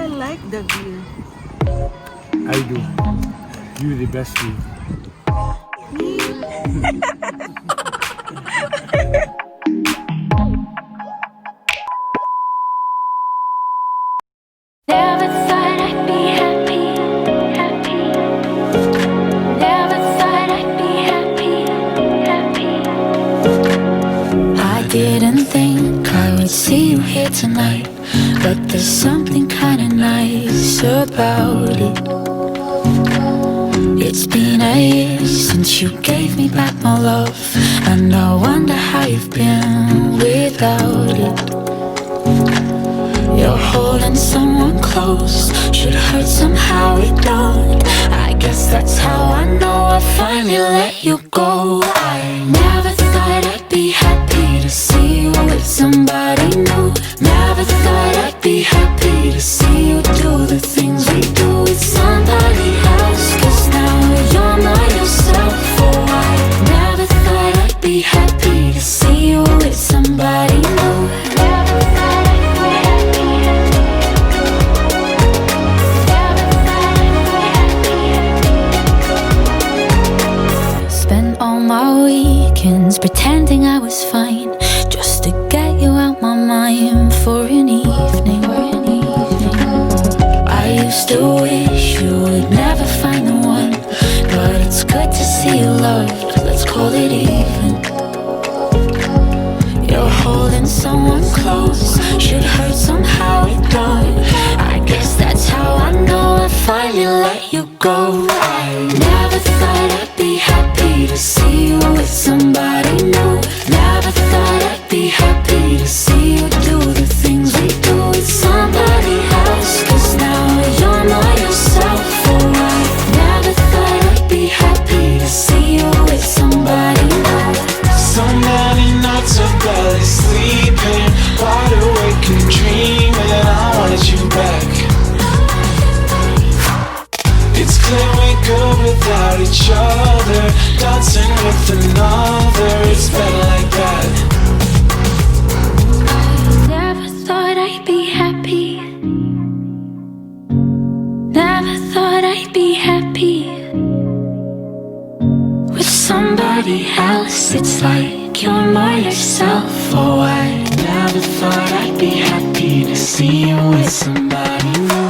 I like the view. I do. You the best view. Never thought I'd be happy, happy. Never thought I'd be happy, happy. I didn't think I would see you here tonight, but there's something kinda nice about it. It's been a year since you gave me back my love, and I wonder how you've been without it. You're holding someone close, should hurt somehow it don't. I guess that's how I know I finally let you go. I never thought I'd be happy to see you with somebody new. Never thought I'd be happy to see you do the things we do with somebody else. 'Cause now you're not yourself. Oh, I never thought I'd be happy to see you with somebody new. Never thought I'd be happy. Spent all my weekends pretending I was fine, just to get you out my mind for an evening. I used to wish you would never find the one, but it's good to see you loved, let's call it even. You're holding someone close, should hurt somehow it don't. I guess that's how I know I finally let you go. I never thought I'd be happy to see you with somebody new. Never thought I'd be happy to see you do the things we do with somebody else. 'Cause now you're not yourself. Oh, I never thought I'd be happy to see you with somebody new. So many nights of barely sleeping, wide awake and dreaming. I wanted you back. It's clear we're good without each other, dancing with another. It's better like that. Never thought I'd be happy. Never thought I'd be happy with somebody else. It's like you're not yourself. Oh, I never thought I'd be happy to see you with somebody new.